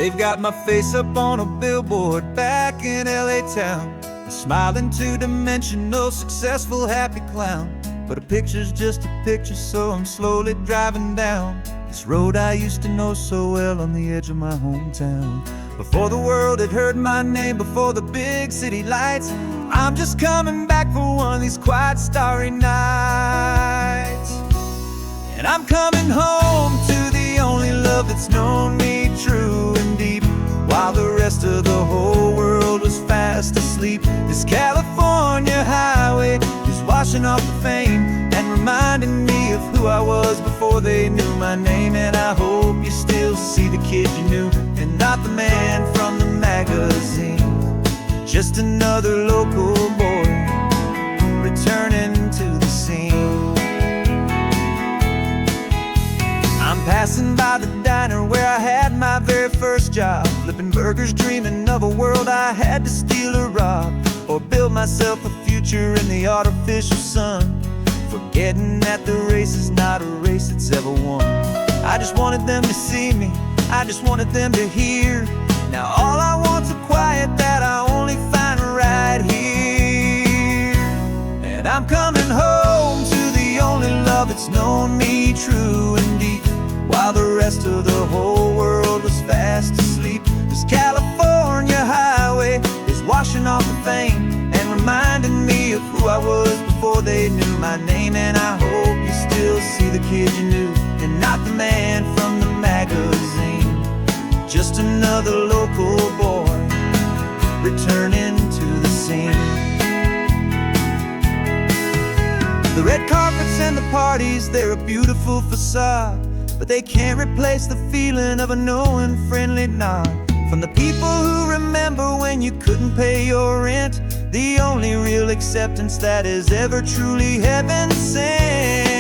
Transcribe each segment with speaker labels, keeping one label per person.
Speaker 1: They've got my face up on a billboard back in LA town, a smiling two-dimensional, successful, happy clown. But a picture's just a picture, so I'm slowly driving down this road I used to know so well on the edge of my hometown. Before the world had heard my name, before the big city lights, I'm just coming back for one of these quiet, starry nights. And I'm coming home to the only love that's known me true and deep, while the rest of the whole world was fast asleep. This California highway is washing off the fame and reminding me of who I was before they knew my name. And I hope you still see the kid you knew, and not the man from the magazine. Just another local boy returning to the scene. I'm passing by the diner where I had my very first job, flipping burgers, dreaming of a world I had to steal or rob, or build myself a future in the artificial sun, forgetting that the race is not a race that's ever won. I just wanted them to see me, I just wanted them to hear. Now all I want's a quiet that I only find right here. And I'm coming home to the only love that's known me true and deep, while the rest of the whole world was fast asleep. This California highway is washing off the fame and reminding me of who I was before they knew my name. And I hope you still see the kid you knew, and not the man from the magazine. Just another local boy returning to the scene. The red carpets and the parties, they're a beautiful facade, but they can't replace the feeling of a knowing, friendly nod from the people who remember when you couldn't pay your rent. The only real acceptance that is ever truly heaven sent.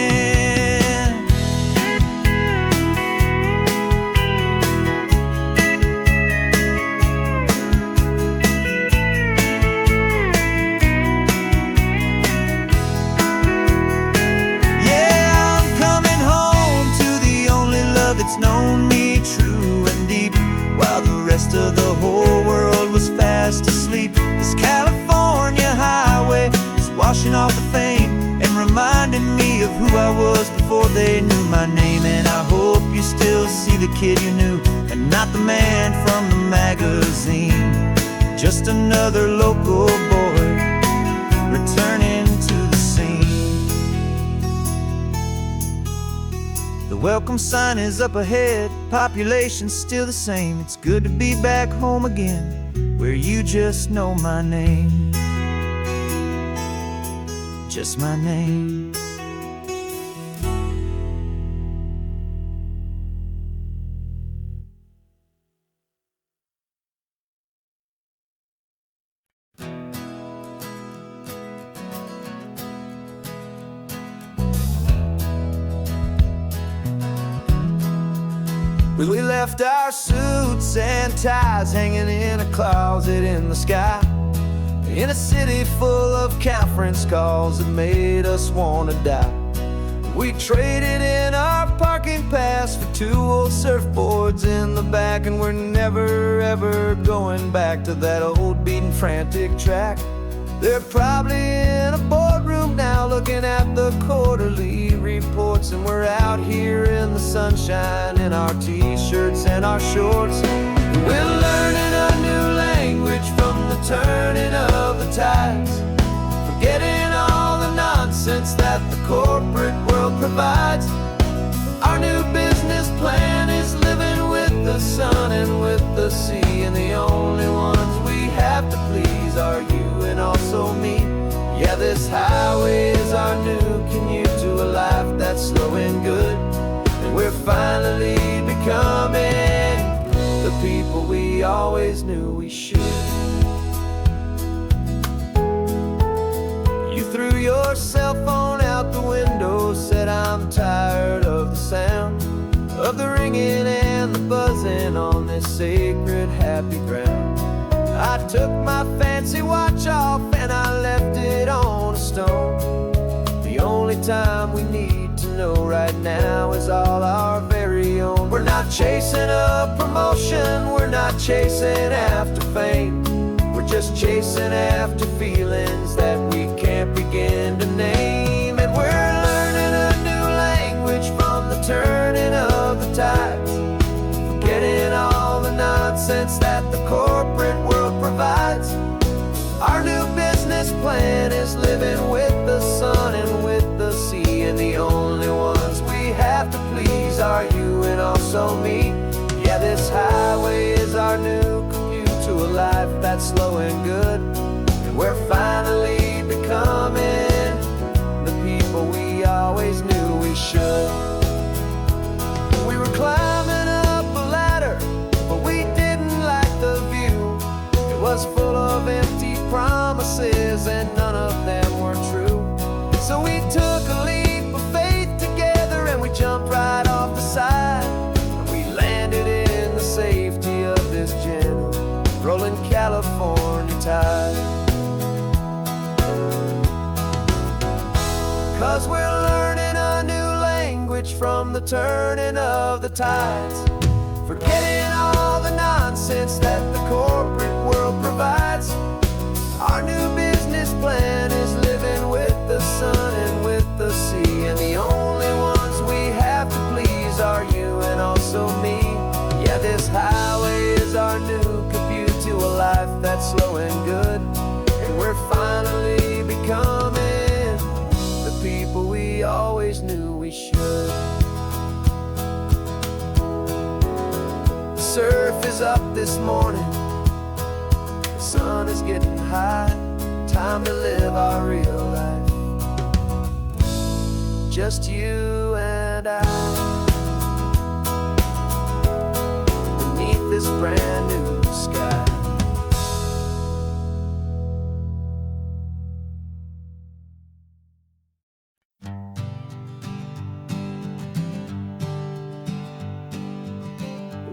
Speaker 1: It's known me true and deep, while the rest of the whole world was fast asleep. This California highway is washing off the fame and reminding me of who I was before they knew my name. And I hope you still see the kid you knew, and not the man from the magazine. Just another local boy returning to the scene. The welcome sign is up ahead, population's still the same. It's good to be back home again, where you just know my name. Just my name. We left our suits and ties hanging in a closet in the sky, in a city full of conference calls that made us want to die. We traded in our parking pass for 2 old surfboards in the back, and we're never ever going back to that old beaten frantic track. They're probably in a boardroom now looking at the quarterly reports, and we're out here in the sunshine in our t-shirts and our shorts. We're learning a new language from the turning of the tides, forgetting all the nonsense that the corporate world provides. Our new business plan is living with the sun and with the sea, and the only ones we have to please are you and also me. Yeah, this highway is our new commute to a life that's slow and good, and we're finally becoming the people we always knew we should. You threw your cell phone out the window, said I'm tired of the sound of the ringing and the buzzing on this sacred happy ground. I took my fancy watch off and I left it on a stone. The only time we need to know right now is all our very own. We're not chasing a promotion, we're not chasing after fame. We're just chasing after feelings that we can't begin to name. And we're learning a new language from the turning of the tides, forgetting all the nonsense that the corporate world provides. Our new business plan is living with the sun and with the sea, and the only ones we have to please are you and also me. Yeah, this highway is our new commute to a life that's slow and good, and we're finally becoming the people we always knew we should. We were climbing up a ladder, but we didn't like the view. It was full of empty promises and none of them were true. So we took a leap of faith together and we jumped right off the side, and we landed in the safety of this gentle rolling California tide. 'Cause we're learning a new language from the turning of the tides, forgetting all the nonsense that the corporate world provides. Our new business plan is living with the sun and with the sea, and the only ones we have to please are you and also me. Yeah, this highway is our new commute to a life that's slow and good, and we're finally becoming the people we always knew we should. The surf is up this morning, the sun is getting high, time to live our real life, just you and I, beneath this brand new sky.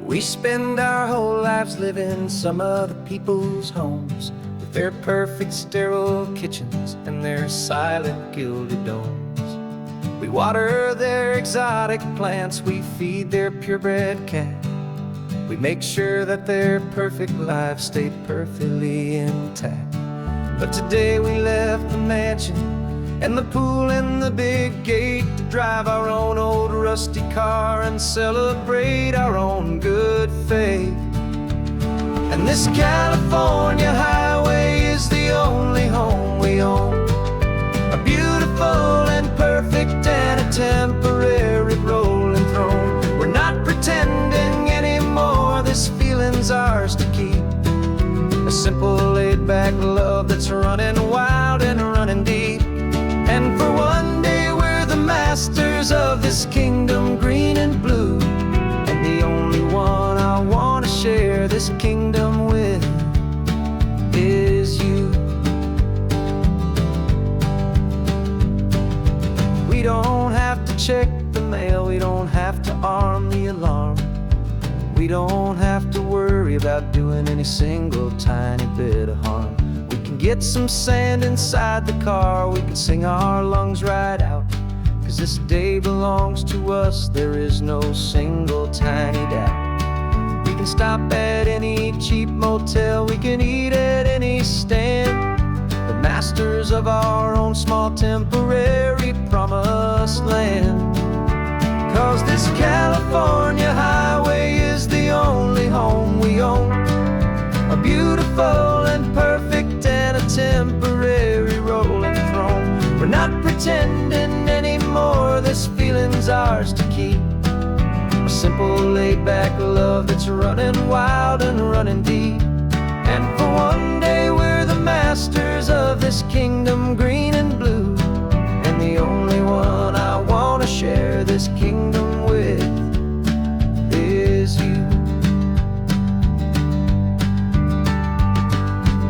Speaker 1: We spend our whole lives living some other people's homes, with their perfect sterile kitchens and their silent gilded domes. We water their exotic plants, we feed their purebred cat. We make sure that their perfect lives stay perfectly intact. But today we left the mansion and the pool and the big gate to drive our own old rusty car and celebrate our own good faith. And this California highway is the only home we own, a beautiful and perfect and a temporary rolling throne. We're not pretending anymore, this feeling's ours to keep, a simple laid-back love that's running wild and running deep. And for one day we're the masters of this kingdom green and blue, and the only one I want to share this kingdom with is you. We don't have to check the mail, we don't have to arm the alarm, we don't have to worry about doing any single tiny bit of harm. Get some sand inside the car, we can sing our lungs right out, 'cause this day belongs to us, there is no single tiny doubt. We can stop at any cheap motel, we can eat at any stand, the masters of our own small temporary promised land. 'Cause this California highway is the only home we own, a beautiful and perfect and a temporary rolling throne. We're not pretending anymore, this feeling's ours to keep, a simple laid-back love that's running wild and running deep. And for one day we're the masters of this kingdom green and blue, and the only one I want to share this kingdom with is you.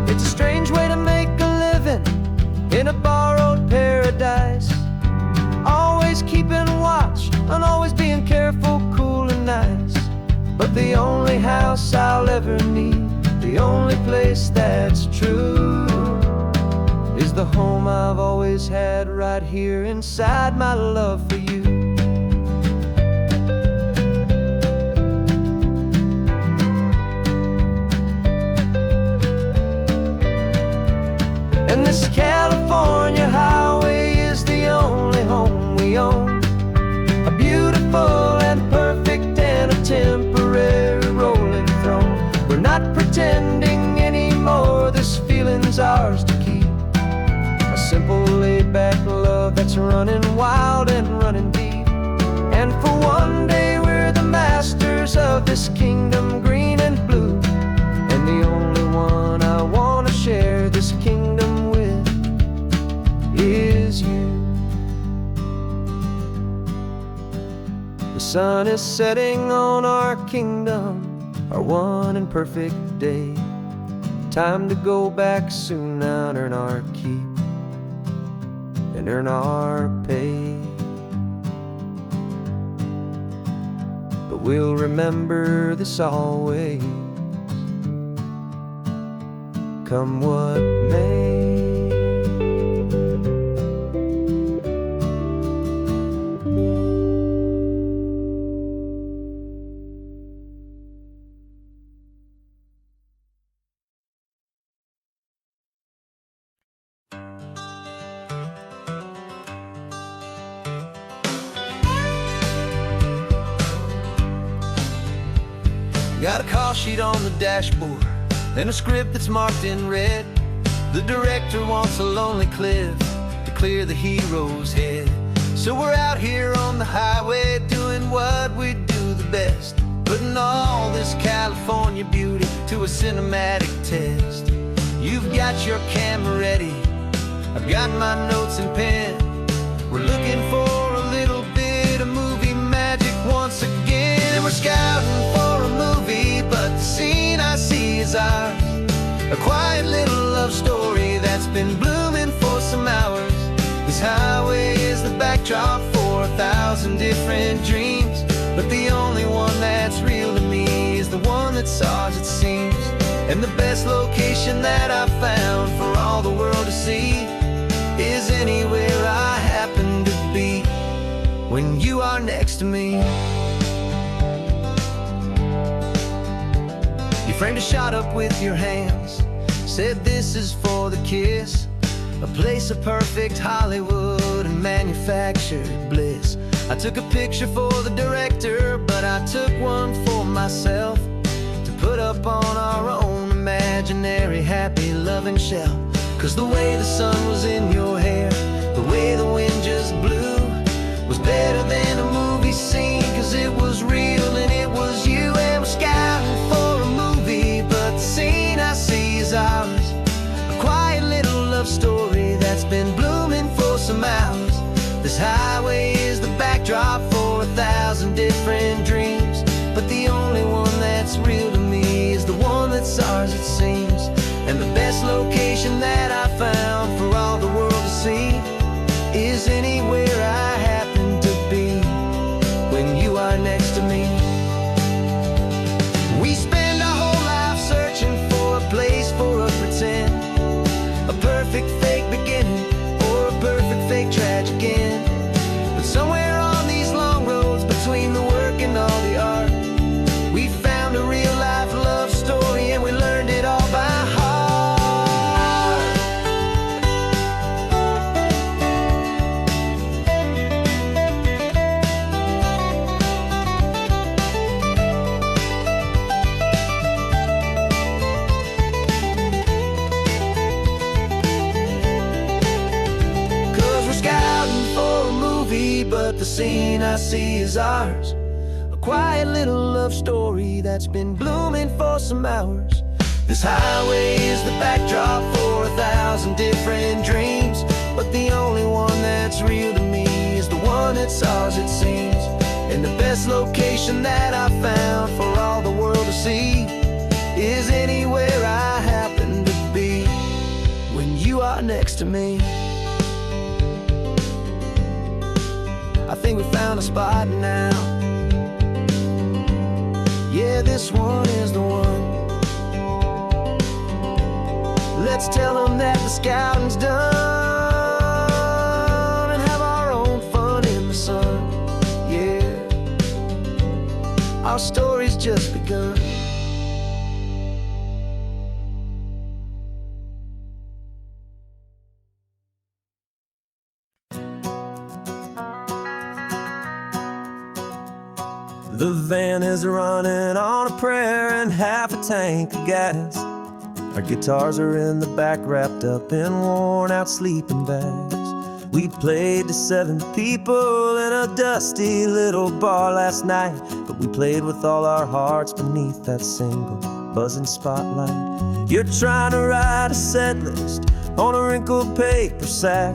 Speaker 1: It's a strange way to make a living in a borrowed paradise, always keeping watch and always being careful, cool and nice. But the only house I'll ever need, the only place that's true, is the home I've always had right here inside my love for you. And this California highway is the only home we own. A beautiful and perfect and a temporary rolling throne. We're not pretending anymore, this feeling's ours to keep. A simple laid-back love that's running wild and running deep. And for one day we're the masters of this kingdom, green and blue. And the only one I want to share this kingdom with is you. The sun is setting on our kingdom, our one and perfect day. Time to go back soon now and earn our keep and earn our pay. But we'll remember this always, come what may. Got a call sheet on the dashboard and a script that's marked in red. The director wants a lonely cliff to clear the hero's head. So we're out here on the highway doing what we do the best, putting all this California beauty to a cinematic test. You've got your camera ready, I've got my notes and pen. We're looking for a little bit of movie magic once again. And we're scouting for a movie, but the scene I see is ours. A quiet little love story that's been blooming for some hours. This highway is the backdrop for 1,000 different dreams, but the only one that's real to me is the one that's ours, it seems. And the best location that I've found for all the world to see is anywhere I happen to be when you are next to me. You framed a shot up with your hands, said this is for the kiss, a place of perfect Hollywood and manufactured bliss. I took a picture for the director, but I took one for myself to put up on our own imaginary happy loving shelf. Cause the way the sun was in your hair, the way the wind just blew, was better than a movie scene, cause it was real and it was you. And we're scouting for a movie, but the scene I see is ours. A quiet little love story that's been blooming for some hours. This highway is the backdrop for 1,000 different dreams, but the only one that's real to me is the one that's ours, it seems. And the best location that I found for all the world to see is anywhere I happen to be when you are next to me. We spend our whole life searching for a place for a pretend, a perfect fake beginning or a perfect fake tragic end. But somewhere on these long roads between the work and all the art, we found a real life love story and we learned it all by heart. But the scene I see is ours. A quiet little love story that's been blooming for some hours. This highway is the backdrop for 1,000 different dreams, but the only one that's real to me is the one that's ours, it seems. And the best location that I found for all the world to see is anywhere I happen to be when you are next to me. I think we found a spot now. Yeah, this one is the one. Let's tell them that the scouting's done and have our own fun in the sun. Yeah, our story's just begun. The van is running on a prayer and half a tank of gas. Our guitars are in the back, wrapped up in worn-out sleeping bags. We played to 7 people in a dusty little bar last night, but we played with all our hearts beneath that single buzzing spotlight. You're trying to write a set list on a wrinkled paper sack,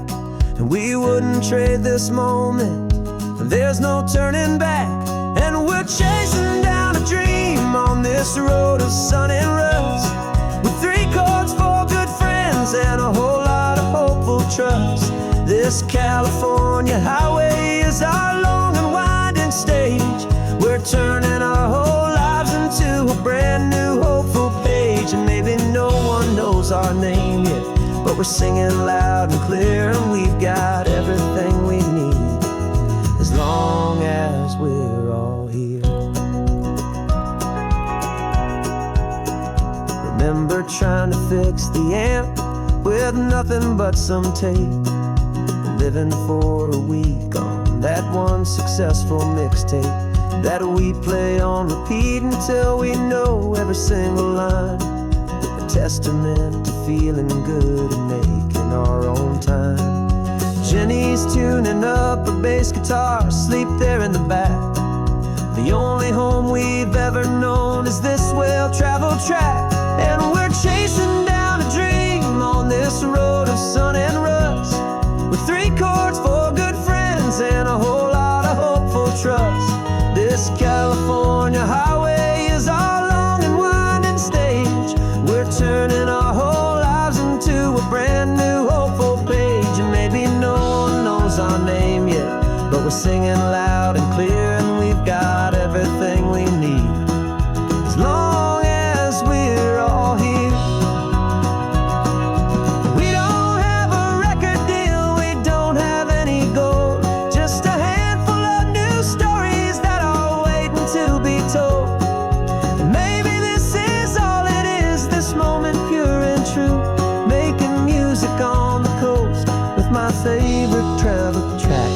Speaker 1: and we wouldn't trade this moment, and there's no turning back. And we're chasing down a dream on this road of sun and rust, with 3 chords, 4 good friends, and a whole lot of hopeful trust. This California highway is our long and winding stage. We're turning our whole lives into a brand new hopeful page. And maybe no one knows our name yet, but we're singing loud and clear, and we've got everything we need, as long as we're all here. Remember trying to fix the amp with nothing but some tape, living for a week on that one successful mixtape that we play on repeat until we know every single line. A testament to feeling good and making our own time. Jenny's tuning up her bass guitar, asleep there in the back. The only home we've ever known is this well-traveled track. And we're chasing down a dream on this road of sun and rust, with 3 chords, 4 good friends, and a whole lot of hopeful trust. This California highway is our long and winding stage. We're turning our whole lives into a brand new hopeful page. And maybe no one knows our name yet, but we're singing loud and clear, and we've got everything we need, as long as we're all here. We don't have a record deal, we don't have any gold, just a handful of new stories that are waiting to be told. And maybe this is all it is, this moment pure and true, making music on the coast with my favorite travel track.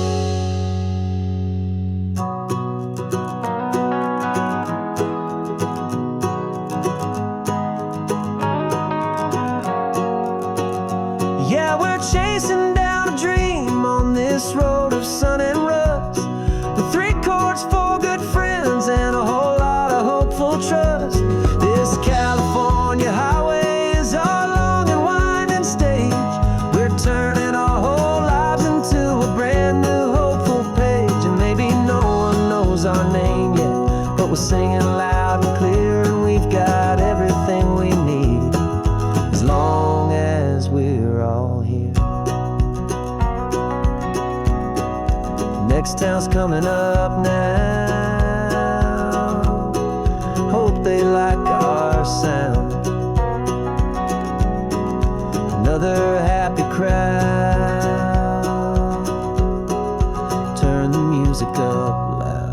Speaker 1: Yeah, we're chasing down a dream on this road of sun and rust, with 3 chords, 4 good friends, and a whole lot of hopeful trust. This California highway is our long and winding stage. We're turning our whole lives into a brand new hopeful page. And maybe no one knows our name yet, but we're singing loud and clear, and we've got everything we need, as long as we're all here. Next town's coming up now, hope they like our sound. Another happy crowd, turn the music up loud.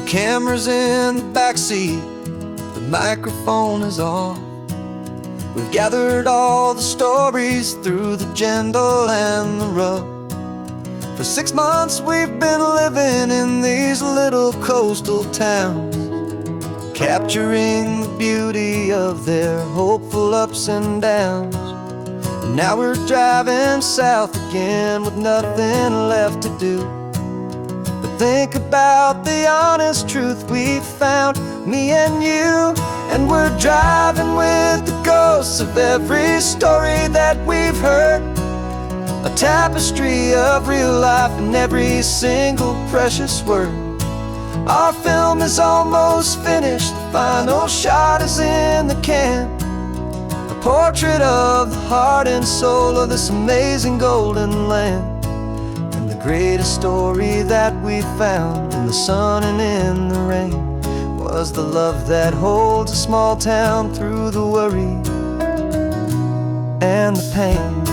Speaker 1: Camera's in the backseat, the microphone is on. We've gathered all the stories through the gentle and the rough. For 6 months we've been living in these little coastal towns, capturing the beauty of their hopeful ups and downs. And now we're driving south again with nothing left to do. Think about the honest truth we found, me and you. And we're driving with the ghosts of every story that we've heard, a tapestry of real life in every single precious word. Our film is almost finished, the final shot is in the can, a portrait of the heart and soul of this amazing golden land. The greatest story that we found in the sun and in the rain was the love that holds a small town through the worry and the pain.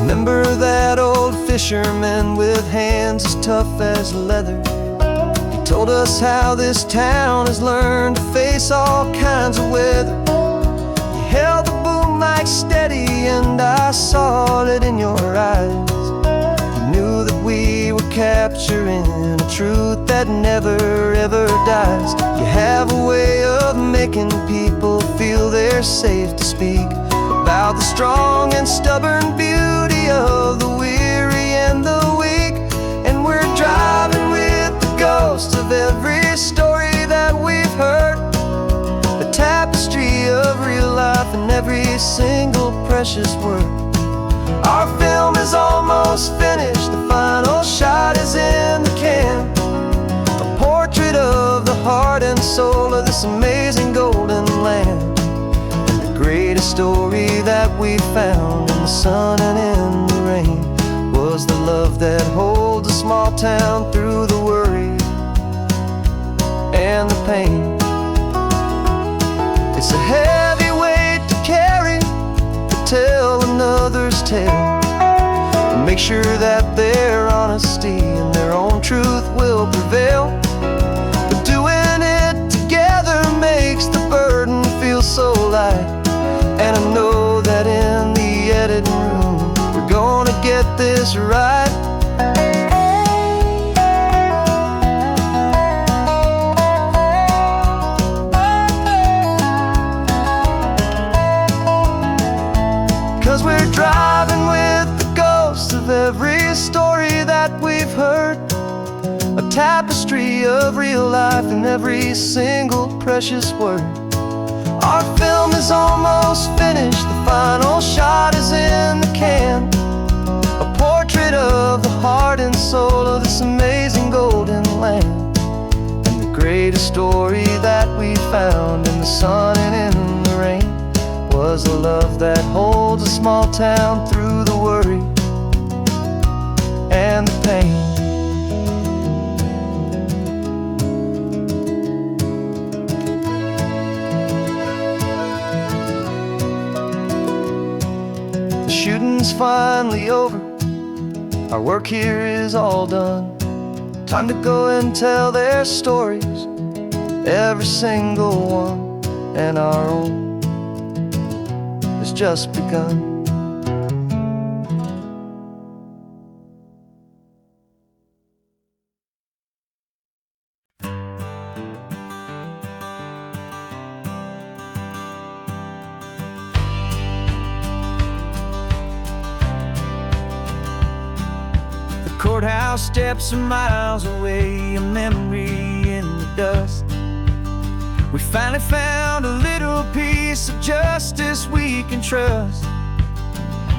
Speaker 1: Remember that old fisherman with hands as tough as leather? He told us how this town has learned to face all kinds of weather. You held the boom mic steady and I saw it in your eyes. You knew that we were capturing a truth that never ever dies. You have a way of making people feel they're safe to speak about the strong and stubborn beauty of the weary and the weak. And we're driving with the ghosts of every story that we've heard, the tapestry of real life and every single precious word. Our film is almost finished, the final shot is in the can, a portrait of the heart and soul of this amazing golden land. Greatest story that we found in the sun and in the rain was the love that holds a small town through the worry and the pain. It's a heavy weight to carry, to tell another's tale, and make sure that their honesty and their own truth will prevail. But doing it together makes the burden feel so light. And I know that in the editing room we're gonna get this right. 'Cause we're driving with the ghosts of every story that we've heard, a tapestry of real life in every single precious word. Our film is almost finished, the final shot is in the can, a portrait of the heart and soul of this amazing golden land. And the greatest story that we found in the sun and in the rain was the love that holds a small town through the worry and the pain. Shooting's finally over, our work here is all done. Time to go and tell their stories, every single one, and our own has just begun. Courthouse steps are miles away, a memory in the dust. We finally found a little piece of justice we can trust.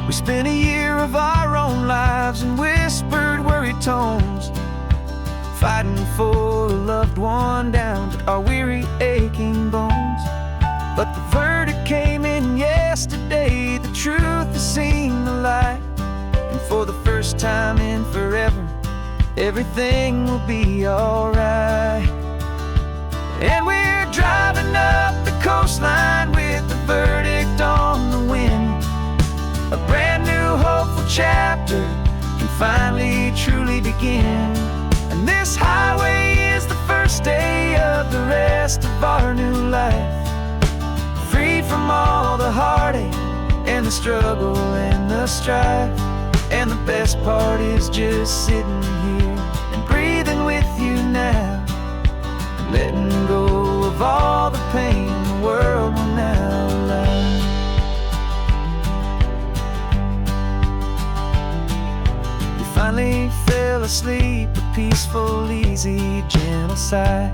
Speaker 1: We spent a year of our own lives in whispered, worried tones, fighting for a loved one down to our weary, aching bones. But the verdict came in yesterday, the truth has seen the light. And for the first time in forever, everything will be alright. And we're driving up the coastline with the verdict on the wind. A brand new hopeful chapter can finally truly begin. And this highway is the first day of the rest of our new life, free from all the heartache and the struggle and the strife. And the best part is just sitting here and breathing with you now, and letting go of all the pain the world will now allow. You finally fell asleep, a peaceful, easy, gentle sigh.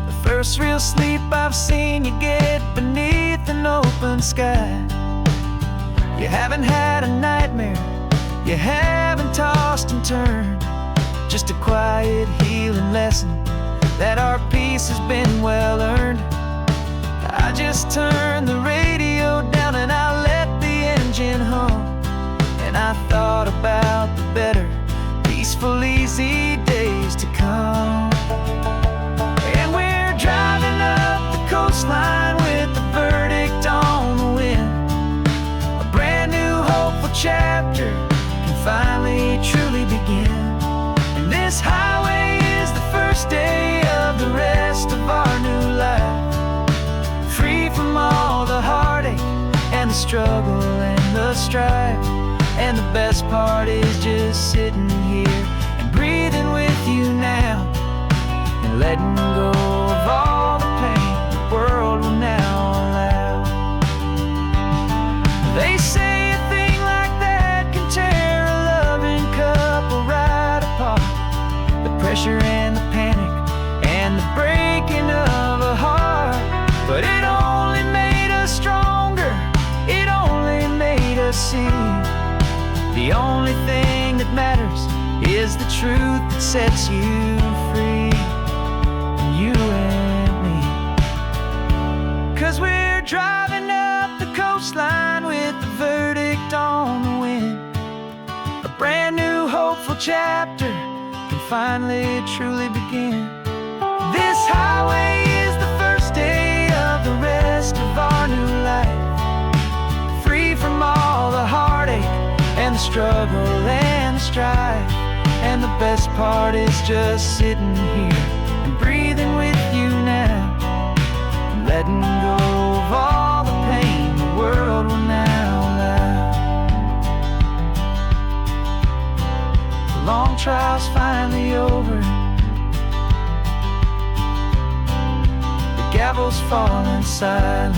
Speaker 1: The first real sleep I've seen you get beneath an open sky. You haven't had a nightmare, you haven't tossed and turned, just a quiet healing lesson that our peace has been well earned. I just turned the radio down and I let the engine hum, and I thought about the better, peaceful, easy days to come. And we're driving up the coastline with the verdict on the wind, a brand new hopeful chapter struggle and the strife. And the best part is just sitting here and breathing with you now, and letting go of all the pain the world will now allow. They say a thing like that can tear a loving couple right apart. The pressure and the panic and the breaking of a heart. But it only made us stronger, it only made us see the only thing that matters is the truth that sets you free. You and me. 'Cause we're driving up the coastline with the verdict on the wind. A brand new hopeful chapter can finally truly begin. This highway is the first day of the rest of our new life, free from all the heartache and the struggle and the strife. And the best part is just sitting here and breathing with you now, and letting go of all the pain the world will now allow. The long trial's finally over, the gavel's falling silent.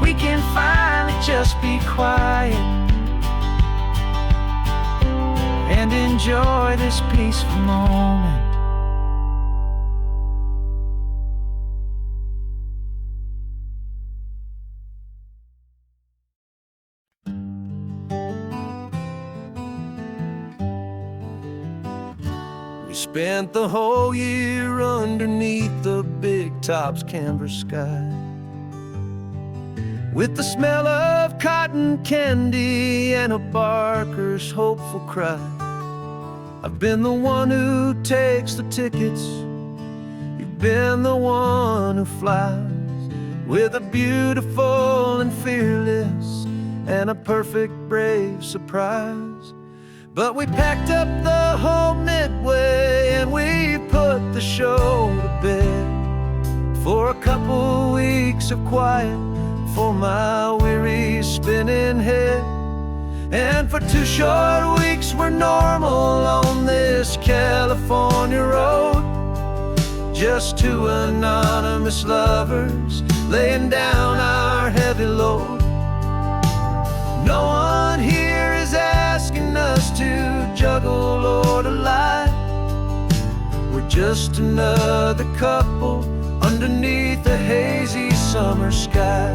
Speaker 1: We can finally just be quiet and enjoy this peaceful moment. We spent the whole year underneath the big top's canvas sky, with the smell of cotton candy and a barker's hopeful cry. I've been the one who takes the tickets, you've been the one who flies, with a beautiful and fearless and a perfect brave surprise. But we packed up the whole Midway and we put the show to bed, for a couple weeks of quiet for my weary spinning head. And for 2 short weeks we're normal on this California road, just 2 anonymous lovers laying down our heavy load. No one here is asking us to juggle or to lie. We're just another couple underneath a hazy summer sky.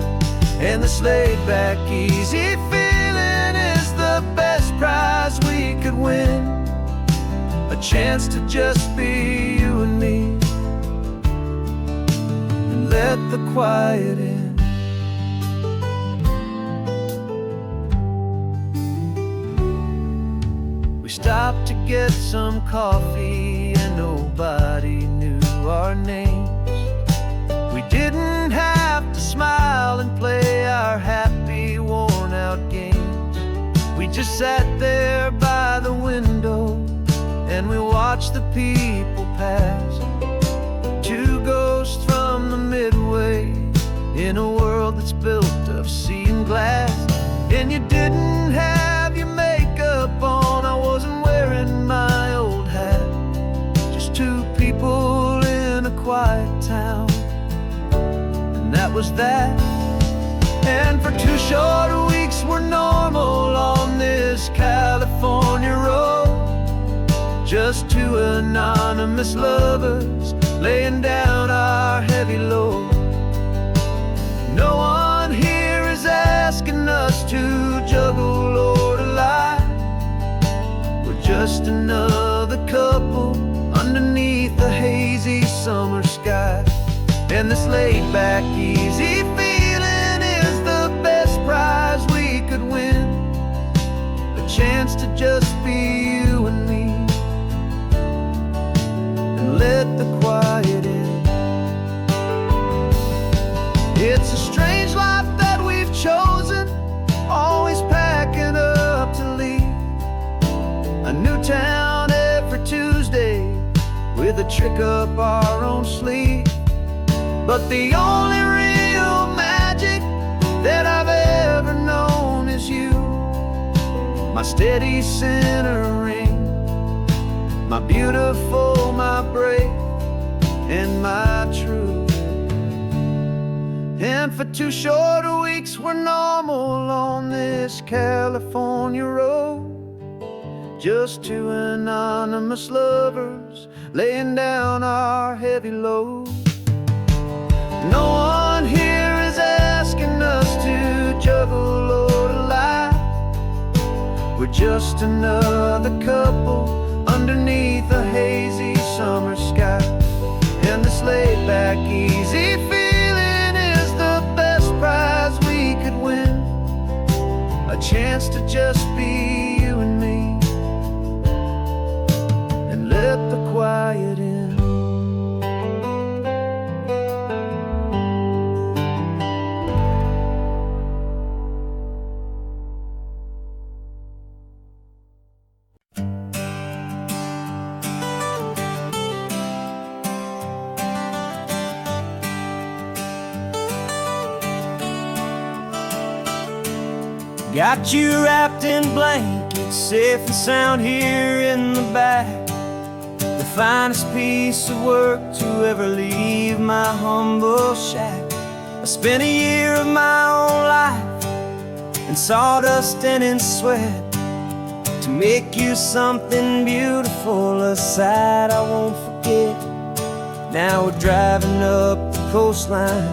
Speaker 1: And this laid-back, easy feeling is the best prize we could win, a chance to just be you and me, and let the quiet in. We stopped to get some coffee and nobody knew our names. We didn't have to smile and play our happy, worn-out games. We just sat there by the window and we watched the people pass, 2 ghosts from the Midway in a world that's built of sea and glass. And you didn't have your makeup on, I wasn't wearing my old hat, just 2 people in a quiet town, and that was that. And for 2 short weeks we're normal on this California road, just 2 anonymous lovers laying down our heavy load. No one here is asking us to juggle or to lie. We're just another couple underneath the hazy summer sky. And this laid-back, easy feeling is the best prize we could win, a chance to just be you and me, and let the quiet in. It's a strange life that we've chosen, always packing up to leave a new town every Tuesday with a trick up our own sleeve. But the only real magic my steady centering, my beautiful, my brave, and my true. And for 2 short weeks we're normal on this California road, just 2 anonymous lovers laying down our heavy load. No one here is asking us to juggle or to lie. We're just another couple underneath a hazy summer sky. And this laid back, easy feeling is the best prize we could win. A chance to just be you and me, and let the quiet in. Got you wrapped in blankets, safe and sound here in the back. The finest piece of work to ever leave my humble shack. I spent a year of my own life in sawdust and in sweat to make you something beautiful, a sight I won't forget. Now we're driving up the coastline,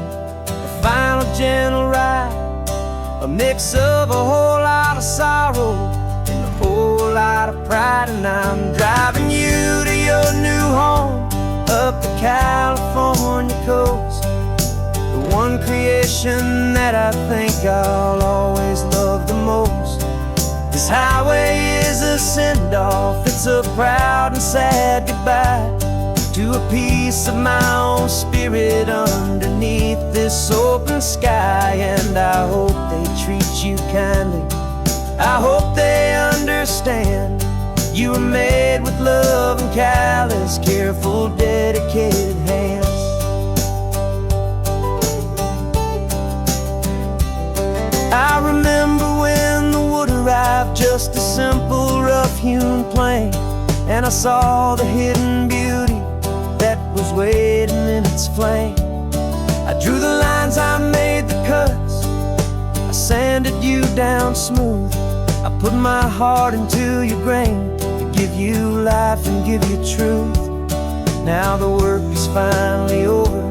Speaker 1: a final gentle ride, a mix of a whole lot of sorrow and a whole lot of pride. And I'm driving you to your new home up the California coast, the one creation that I think I'll always love the most. This highway is a send-off, it's a proud and sad goodbye to a piece of my own spirit underneath this open sky. And I hope they treat you kindly, I hope they understand you were made with love and callous, careful, dedicated hands. I remember when the wood arrived, just a simple rough-hewn plank, and I saw the hidden beauty that was waiting in its flame. I drew the lines, I made the cuts, I sanded you down smooth. I put my heart into your grain to give you life and give you truth. Now the work is finally over,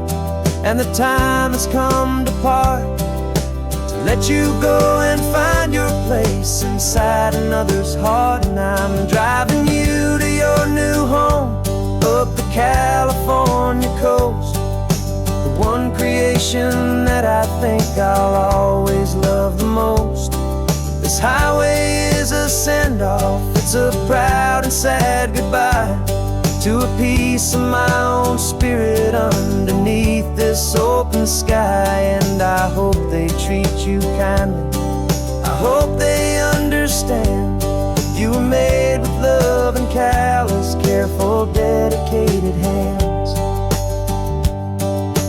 Speaker 1: and the time has come to part, to let you go and find your place inside another's heart. And I'm driving you to your new home up the California coast, the one creation that I think I'll always love the most. This highway is a send-off, it's a proud and sad goodbye to a piece of my own spirit underneath this open sky. And I hope they treat you kindly, I hope they understand you were made with love and callous, careful, dedicated hands.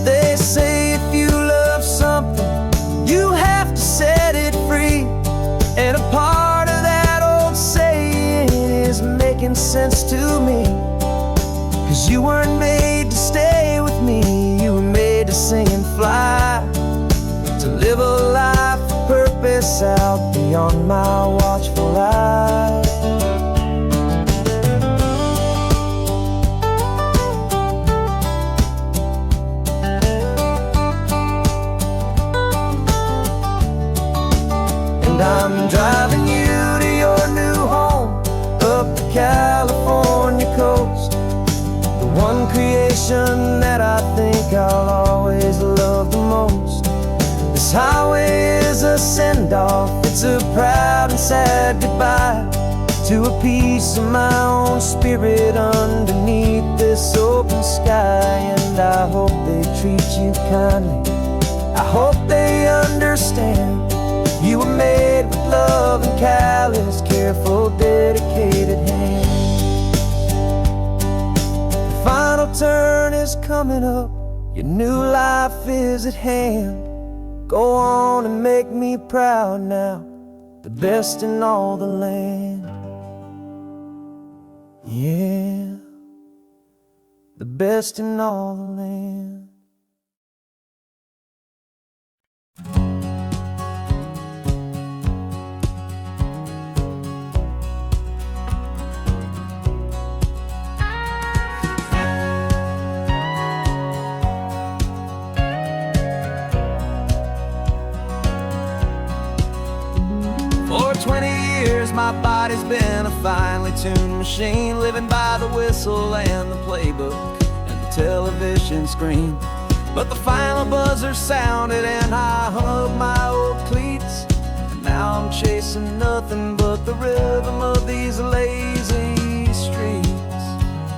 Speaker 1: They say if you love something, you have to set it free. And a part of that old saying is making sense to me, 'cause you weren't made to stay with me, you were made to sing and fly, to live a life of purpose out beyond my watchful eye. And I'm driving you to your new home up the California coast, the one creation that I think I'll always love the most. This highway is a send-off, it's a proud and sad goodbye to a piece of my own spirit underneath this open sky. And I hope they treat you kindly, I hope they understand you were made with love and callous, careful, dedicated hands. The final turn is coming up, your new life is at hand. Go on and make me proud now, the best in all the land. Yeah, the best in all the land. For 20 years my body's been a finely tuned machine, living by the whistle and the playbook and the television screen. But the final buzzer sounded and I hung up my old cleats, and now I'm chasing nothing but the rhythm of these lazy streets.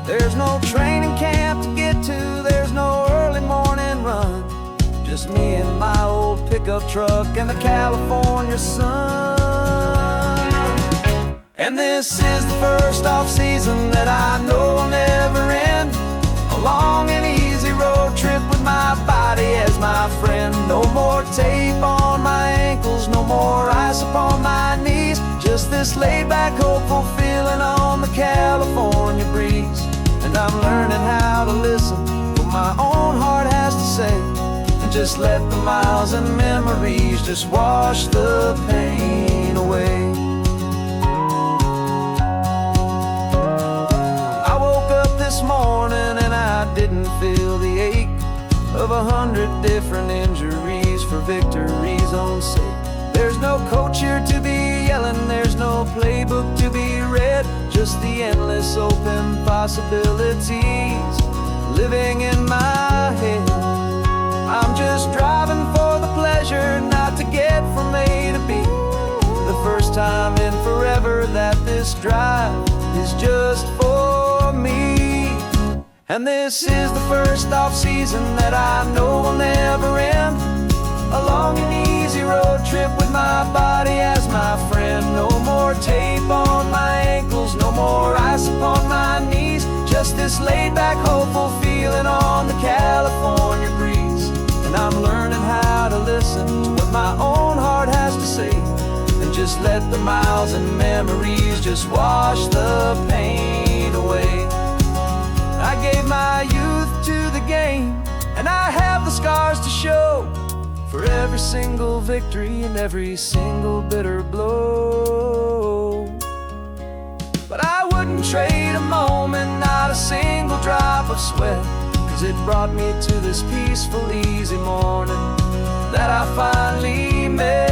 Speaker 1: There's no training camp to get to, there's no early morning run, just me and my old pickup truck and the California sun. And this is the first off-season that I know will never end, a long and easy road trip with my body as my friend. No more tape on my ankles, no more ice upon my knees, just this laid-back, hopeful feeling on the California breeze. And I'm learning how to listen to what my own heart has to say, and just let the miles and memories just wash the pain away. This morning and I didn't feel the ache of 100 different injuries for victory's own sake. There's no coach here to be yelling, there's no playbook to be read, just the endless open possibilities living in my head. I'm just driving for the pleasure, not to get from A to B. The first time in forever that this drive is just for me. And this is the first off-season that I know will never end, a long and easy road trip with my body as my friend. No more tape on my ankles, no more ice upon my knees, just this laid-back, hopeful feeling on the California breeze. And I'm learning how to listen to what my own heart has to say, and just let the miles and memories just wash the pain away. I gave my youth to the game, and I have the scars to show for every single victory and every single bitter blow. But I wouldn't trade a moment, not a single drop of sweat, 'cause it brought me to this peaceful, easy morning that I finally met.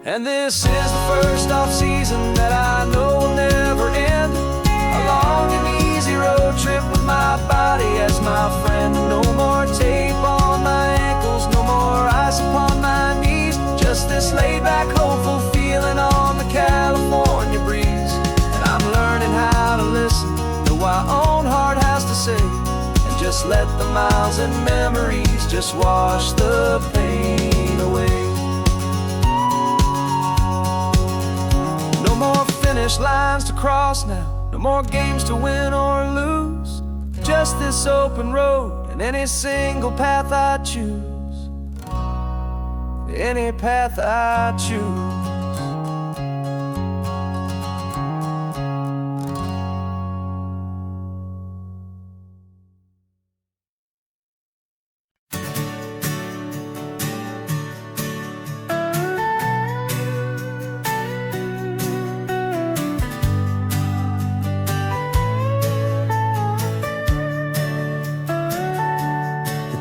Speaker 1: And this is the first off-season that I know will never end, a long and easy road trip with my body as my friend. No more tape on my ankles, no more ice upon my knees, just this laid-back, hopeful feeling on the California breeze. And I'm learning how to listen to what my own heart has to say, and just let the miles and memories just wash the pain away. No more finish lines to cross now, no more games to win or lose, just this open road and any single path I choose, any path I choose.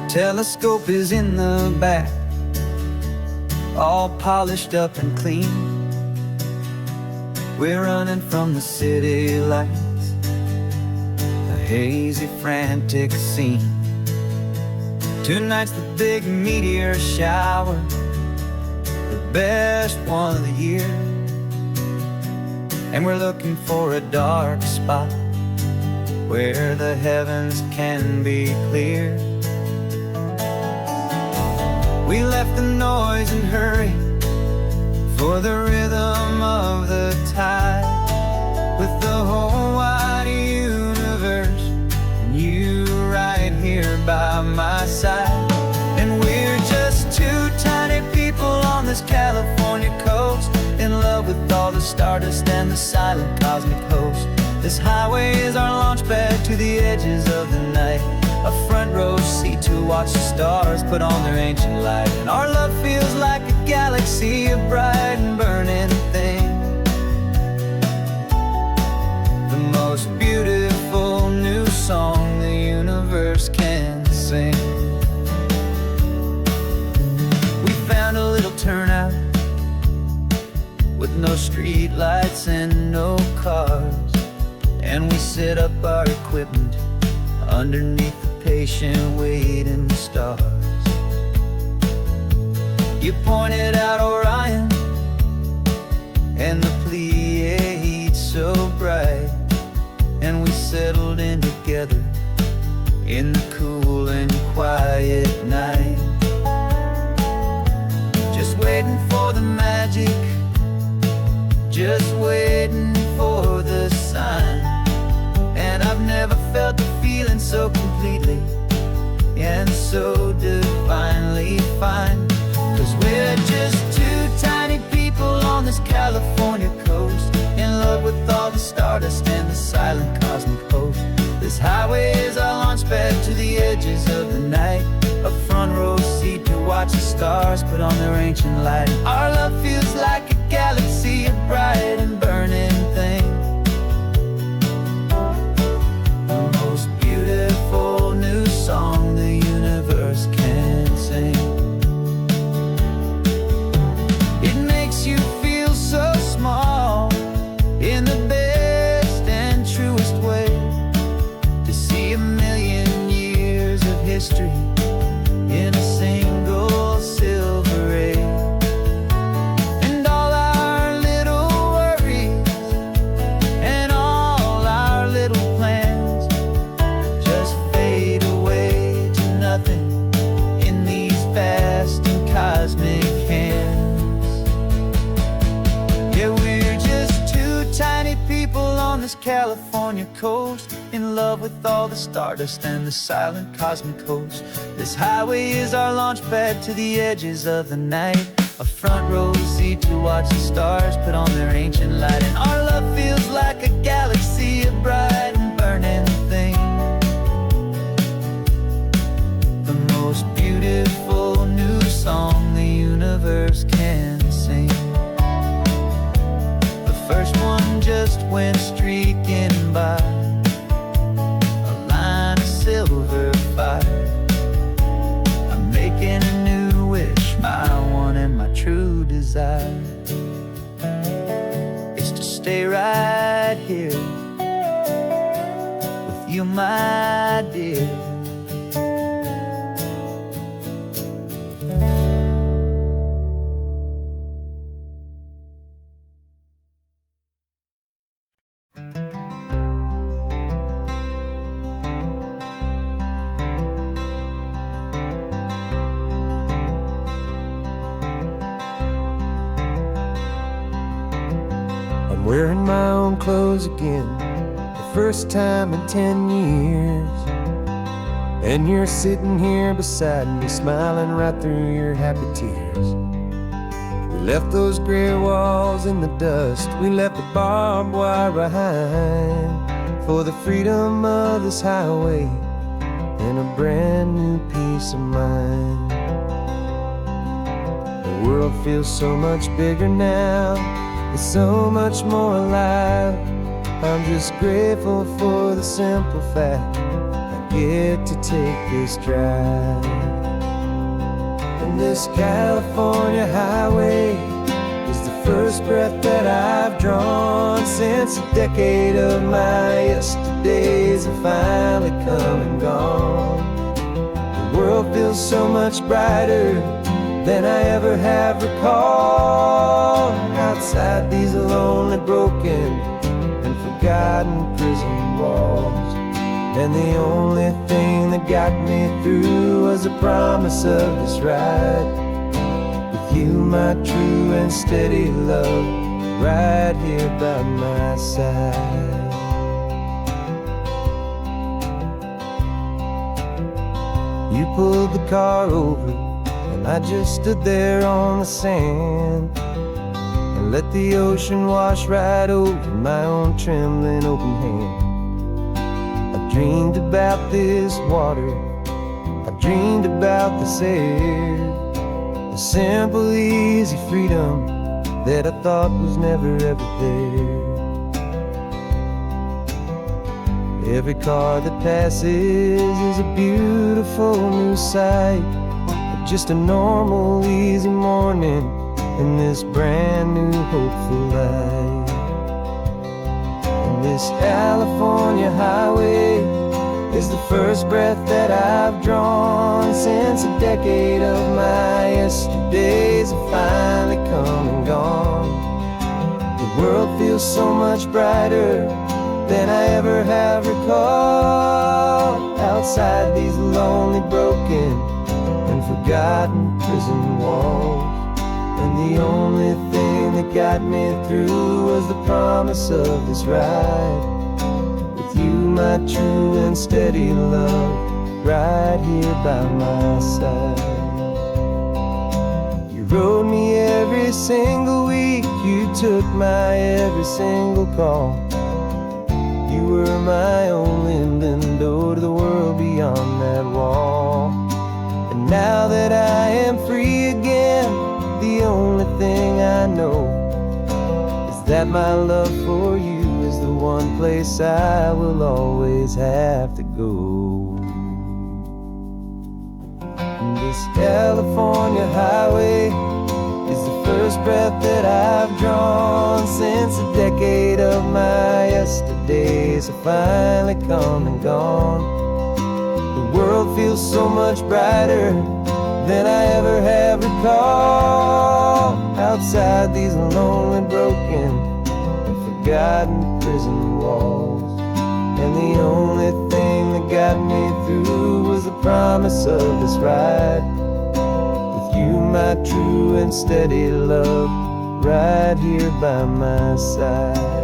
Speaker 1: Telescope is in the back, all polished up and clean. We're running from the city lights, a hazy, frantic scene. Tonight's the big meteor shower, the best one of the year. And we're looking for a dark spot where the heavens can be clear. We left the noise and hurry for the rhythm of the tide, with the whole wide universe and you right here by my side. And we're just two tiny people on stardust and the silent cosmic host. This highway is our launch pad to the edges of the night, a front row seat to watch the stars put on their ancient light. And our love feels like a galaxy of bright and burning things, the most beautiful new song the universe can sing. We found a little turnout with no street lights and no cars, and we set up our equipment underneath the patient waiting stars. You pointed out Orion and the Pleiades so bright, and we settled in together in the cool and quiet night, just waiting for the magic, just waiting for the sign. And I've never felt the feeling so completely and so divinely fine. 'Cause we're just two tiny people on this California coast, in love with all the stardust and the silent cosmic host. This highway is our launch pad to the edges of the night, a front row seat to watch the stars put on their ancient light. Our love feels like a galaxy of bright and burning things, the most beautiful new song the universe can sing. It makes you feel so small in the best and truest way, to see a million years of history in a single silver ray. And all our little worries and all our little plans just fade away to nothing in these vast and cosmic hands. Yeah, we're just two tiny people on this California coast, in love with all the stardust and the silent cosmic host. This highway is our launch pad to the edges of the night, a front row seat to watch the stars put on their ancient light. And our love feels like a galaxy of bright and burning things, the most beautiful new song the universe can sing. The first one just went streaking by, a line of silver fire. I'm making a new wish, my one and my true desire is to stay right here with you, my dear. I'm wearing my own clothes again, the first time in 10 years. And you're sitting here beside me, smiling right through your happy tears. We left those gray walls in the dust, we left the barbed wire behind, for the freedom of this highway and a brand new peace of mind. The world feels so much bigger now, it's so much more alive. I'm just grateful for the simple fact I get to take this drive. And this California highway is the first breath that I've drawn since a decade of my yesterdays have finally come and gone. The world feels so much brighter than I ever have recalled, outside these lonely, broken and forgotten prison walls. And the only thing that got me through was the promise of this ride with you, my true and steady love, right here by my side. You pulled the car over and I just stood there on the sand and and let the ocean wash right over my own trembling open hand. I dreamed about this water, I dreamed about this air, the simple easy freedom that I thought was never ever there. Every car that passes is a beautiful new sight, but just a normal easy morning in this brand new hopeful light. And this California highway is the first breath that I've drawn since a decade of my yesterdays have finally come and gone. The world feels so much brighter than I ever have recalled, outside these lonely, broken, and forgotten prison walls. And the only thing that got me through was the promise of this ride, with you, my true and steady love, right here by my side. You rode me every single week, you took my every single call. You were my only window to the world beyond that wall. And now that I am free again, the only thing I know is that my love for you is the one place I will always have to go. And this California highway is the first breath that I've drawn since a decade of my yesterdays have finally come and gone. The world feels so much brighter than I ever have recalled, outside these lonely, broken, and forgotten prison walls. And the only thing that got me through was the promise of this ride, you, my true and steady love, right here by my side.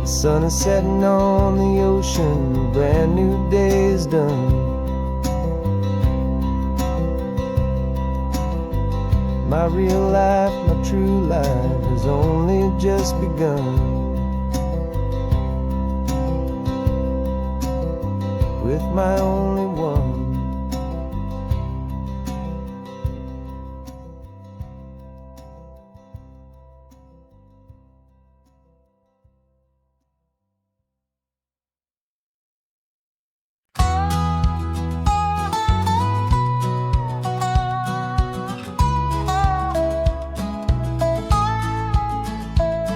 Speaker 1: The sun is setting on the ocean, a brand new day is done. My real life, my true life has only just begun. With my only one.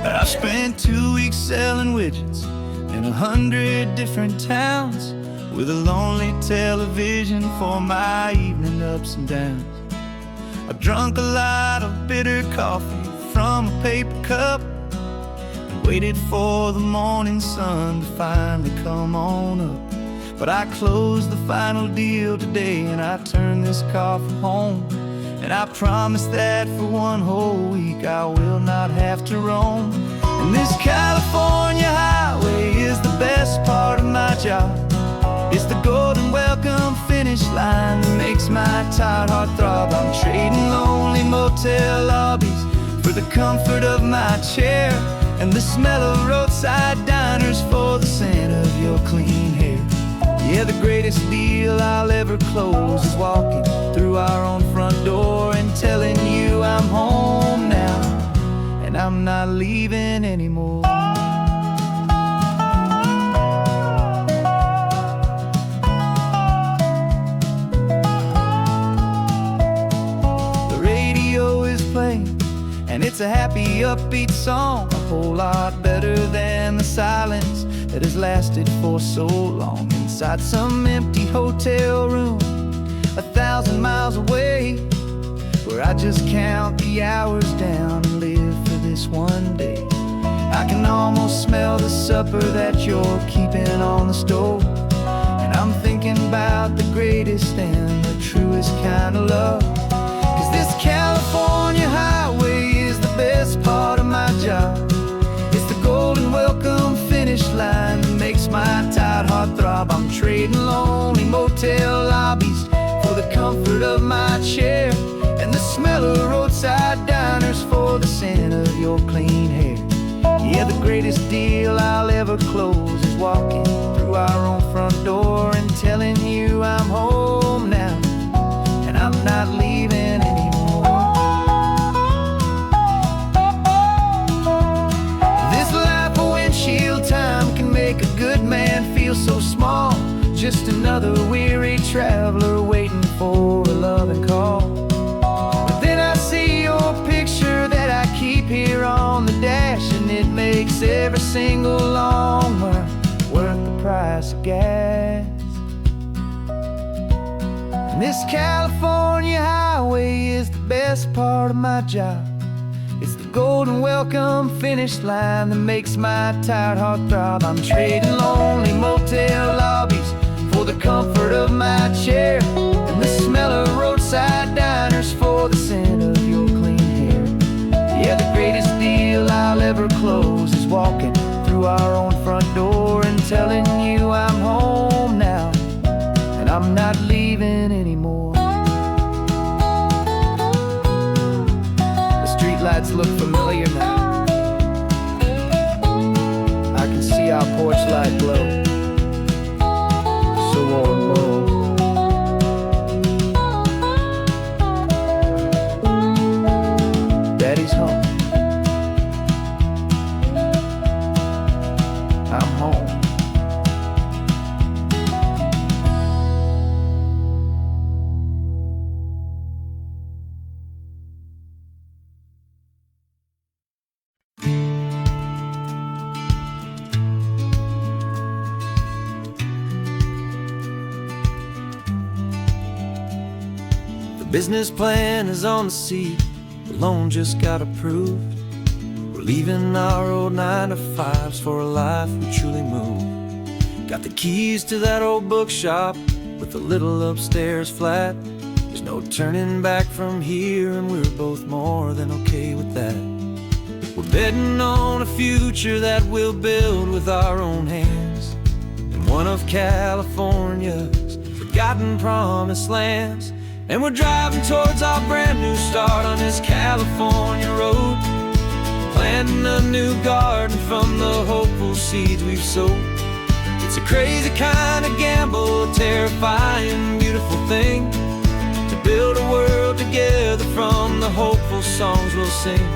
Speaker 2: I've spent 2 weeks selling widgets in 100 different towns, with a lonely television for my evening ups and downs. I've drunk a lot of bitter coffee from a paper cup, and waited for the morning sun to finally come on up. But I closed the final deal today, and I turned this coffee home. And I promise that for one whole week I will not have to roam. And this California highway is the best part of my job. It's the golden welcome finish line that makes my tired heart throb. I'm trading lonely motel lobbies for the comfort of my chair, and the smell of roadside diners for the scent of your clean hair. Yeah, the greatest deal I'll ever close is walking through our own front door and telling you I'm home now, and I'm not leaving anymore. And it's a happy, upbeat song, a whole lot better than the silence that has lasted for so long. Inside some empty hotel room 1,000 miles away, where I just count the hours down and live for this one day. I can almost smell the supper that you're keeping on the stove, and I'm thinking about the greatest and the truest kind of love. 'Cause this California highway is the best part of my job. It's the golden welcome finish line that makes my tired heart throb. I'm trading lonely motel lobbies for the comfort comfort of my chair, and the smell of roadside diners for the scent of your clean hair. Yeah, the greatest deal I'll ever close is walking through our own front door and telling you I'm home now, and I'm not leaving anymore. This life of windshield time can make a good man feel so small, just another weary traveler waiting for a loving call. But then I see your picture that I keep here on the dash, and it makes every single long mile worth the price of gas. And this California highway is the best part of my job. It's the golden welcome finish line that makes my tired heart throb. I'm trading lonely motel lobbies for the comfort of my chair, and the smell of roadside diners for the scent of your clean hair. Yeah, the greatest deal I'll ever close is walking through our own front door and telling you I'm home now, and I'm not leaving anymore. The streetlights look familiar now. I can see our porch light glow, so warm, warm. Daddy's home. I'm home. The business plan is on the seat, the loan just got approved. We're leaving our old 9-to-5s for a life we truly move. Got the keys to that old bookshop with the little upstairs flat. There's no turning back from here, and we're both more than okay with that. We're betting on a future that we'll build with our own hands, in one of California's forgotten promised lands. And we're driving towards our brand new start on this California road, planting a new garden from the hopeful seeds we've sowed. It's a crazy kind of gamble, a terrifying, beautiful thing, to build a world together from the hopeful songs we'll sing.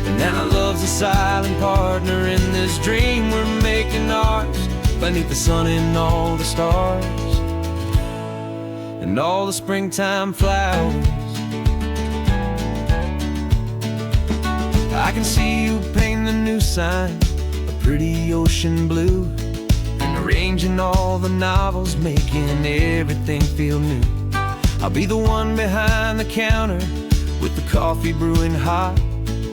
Speaker 2: And now love's a silent partner in this dream we're making ours, beneath the sun and all the stars and all the springtime flowers. I can see you painting a new sign, a pretty ocean blue, and arranging all the novels, making everything feel new. I'll be the one behind the counter with the coffee brewing hot,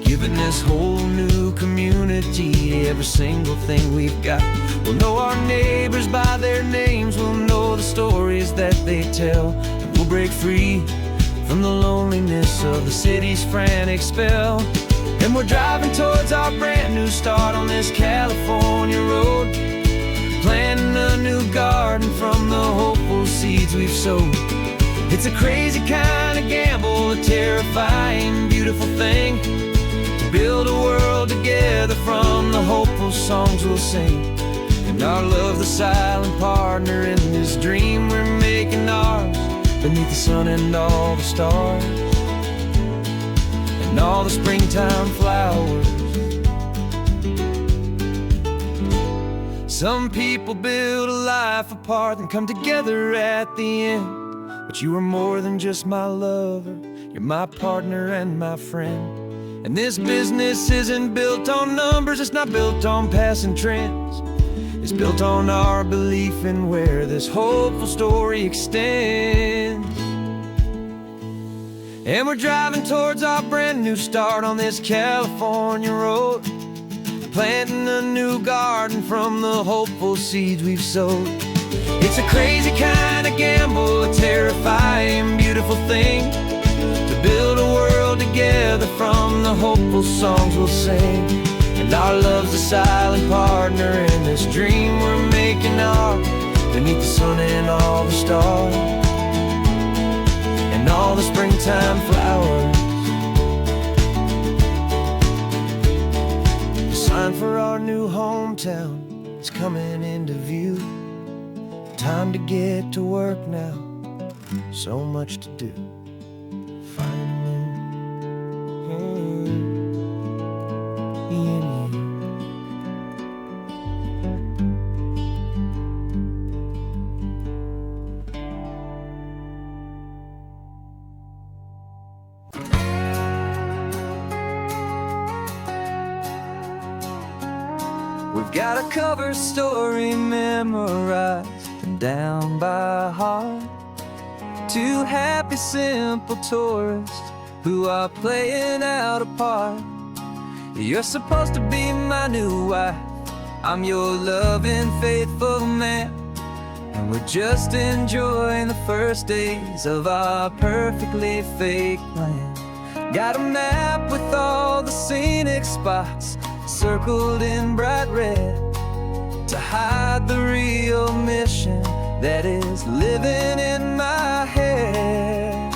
Speaker 2: giving this whole new community every single thing we've got. We'll know our neighbors by their names, we'll know the stories that they tell, and we'll break free from the loneliness of the city's frantic spell. And we're driving towards our brand new start on this California road, planting a new garden from the hopeful seeds we've sowed. It's a crazy kind of gamble, a terrifying, beautiful thing, to build a world together from the hopeful songs we'll sing. And our love's the silent partner in this dream we're making ours, beneath the sun and all the stars and all the springtime flowers. Some people build a life apart and come together at the end, but you are more than just my lover, you're my partner and my friend. And this business isn't built on numbers, it's not built on passing trends. It's built on our belief in where this hopeful story extends. And we're driving towards our brand new start on this California road, planting a new garden from the hopeful seeds we've sowed. It's a crazy kind of gamble, a terrifying, beautiful thing, to build a world together from the hopeful songs we'll sing. And our love's a silent partner in this dream we're making ours, beneath the sun and all the stars
Speaker 1: and all the springtime flowers. The sign for our new hometown is coming into view. Time to get to work now, so much to do. Finding in you. We've got a cover story memorized and down by heart. Two happy, simple tourists who are playing out a part. You're supposed to be my new wife, I'm your loving, faithful man, and we're just enjoying the first days of our perfectly fake plan. Got a map with all the scenic spots circled in bright red to hide the real mission that is living in my head.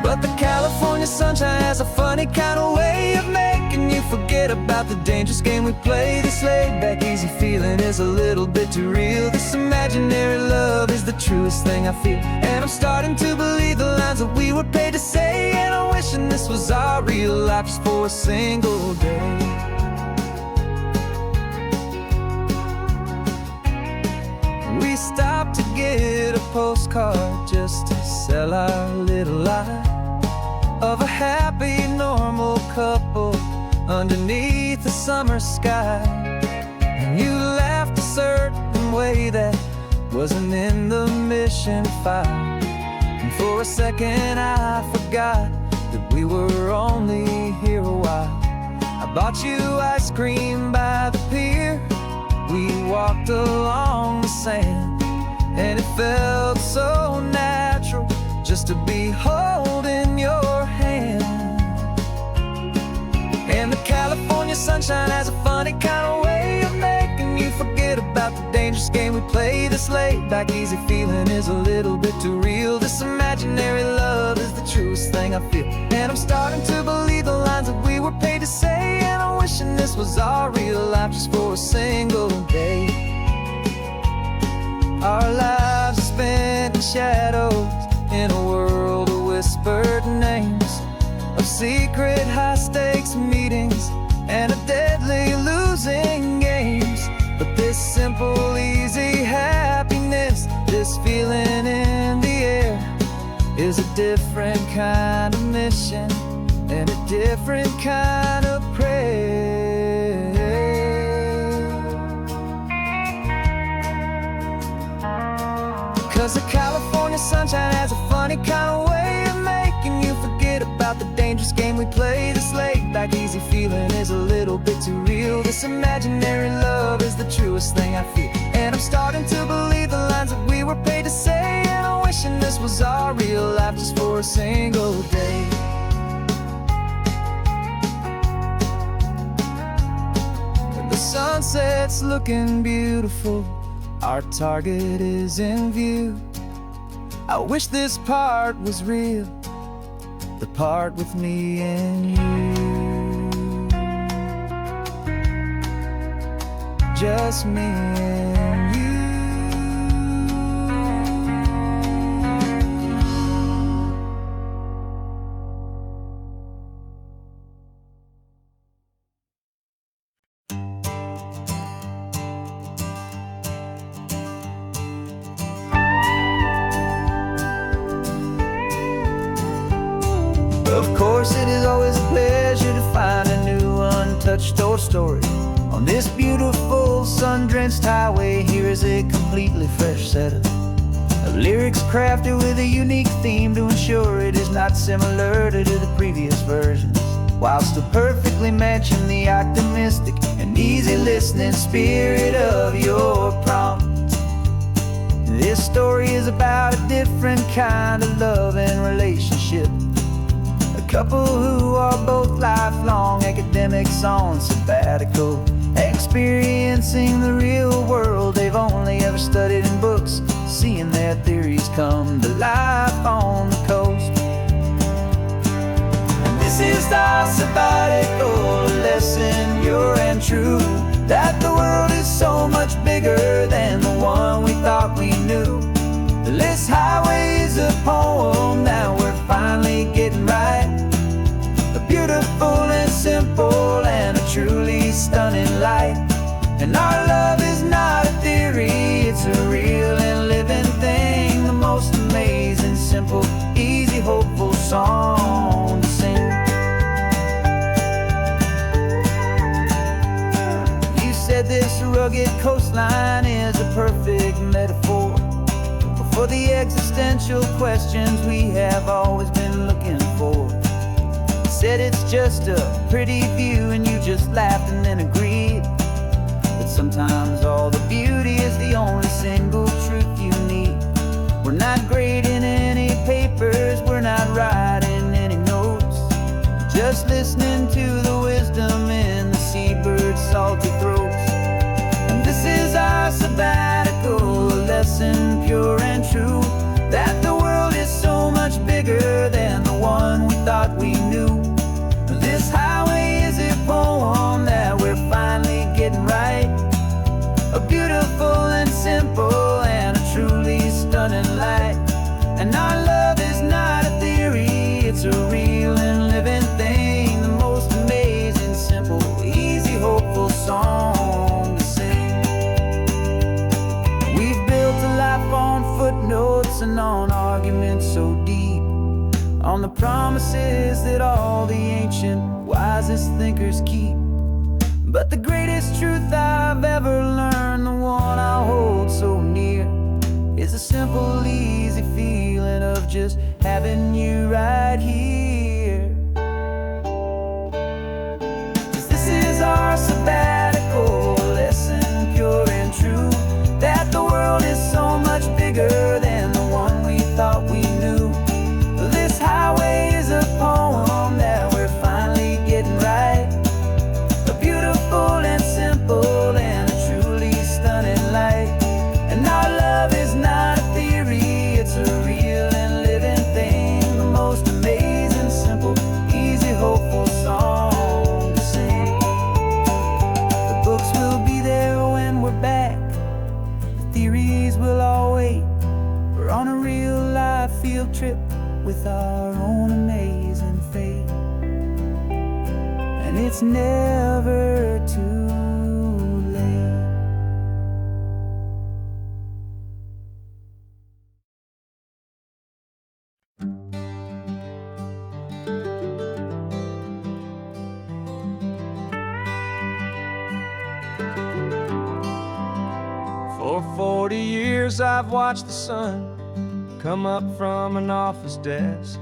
Speaker 1: But the California sunshine has a funny kind of way of making you forget about the dangerous game we play. This laid-back, easy feeling is a little bit too real. This imaginary love is the truest thing I feel, and I'm starting to believe the lines that we were paid to say. And I'm wishing this was our real life just for a single day. We stopped to get a postcard just to sell our little lie of a happy, normal couple underneath the summer sky. And you laughed a certain way that wasn't in the mission file, and for a second I forgot that we were only here a while. I bought you ice cream by the pier, we walked along the sand, and it felt so natural just to be holding your hand. And the California sunshine has a funny kind of way of making you forget about the dangerous game we play. This laid-back, easy feeling is a little bit too real. This imaginary love is the truest thing I feel, and I'm starting to believe the lines that we were paid to say. And I'm wishing this was our real life just for a single day. Our lives are spent in shadows, in a world of whispered names, of secret high-stakes meetings and of deadly losing games. But this simple, easy happiness, this feeling in the air, is a different kind of mission and a different kind of prayer. 'Cause the California sunshine has a funny kind of way of making you forget about the dangerous game we play. This laid-back, easy feeling is a little bit too real. This imaginary love is the truest thing I feel, and I'm starting to believe the lines that we were paid to say. And I'm wishing this was our real life just for a single day. When the sunset's looking beautiful, our target is in view. I wish this part was real, the part with me and you. Just me and you. Of course, it is always a pleasure to find a new untouched old story. On this beautiful sun-drenched highway, here is a completely fresh set of lyrics crafted with a unique theme to ensure it is not similar to the previous versions, while still perfectly matching the optimistic and easy listening spirit of your prompt. This story is about a different kind of love and relationship. Couple who are both lifelong academics on sabbatical, experiencing the real world they've only ever studied in books. seeing their theories come to life on the coast. And this is our sabbatical lesson, pure and true, that the world is so much bigger than the one we thought we knew. This highway is a poem that we're finally getting right. A beautiful and simple and a truly stunning light. And our love is not a theory, it's a real and living thing. The most amazing, simple, easy, hopeful song to sing. You said this rugged coastline is a perfect metaphor for the existential questions we have always been looking for. Said it's just a pretty view and you just laughed and then agreed. But sometimes all the beauty is the only single truth you need. We're not grading any papers, we're not writing any notes, just listening to the wisdom in the seabird's salty throats. And this is our sabbatical lesson, pure and true, that the world is so much bigger than the one we thought we knew. This highway is a poem that we're finally getting right. A beautiful and simple and a truly stunning light. And our love is not a theory, it's a real and living thing. The most amazing, simple, easy, hopeful song to sing. We've built a life on footnotes and on arguments so deep, on the promises that all the ancient, wisest thinkers keep. But the greatest truth I've ever learned, the one I hold so near, is a simple, easy feeling of just having you right here. 'Cause this is our sabbatical lesson, pure and true, that the world is so much bigger than the one we thought we knew. This highway is a poem that we're finally getting right. A beautiful and simple and a truly stunning light. And our love is not a theory, it's a real and living thing. The most amazing, simple, easy, hopeful song to sing. The books will be there when we're back, the theories will all wait. We're on a real life field trip with our own amazing fate. And it's never too late. For 40 years I've watched the sun come up from an office desk,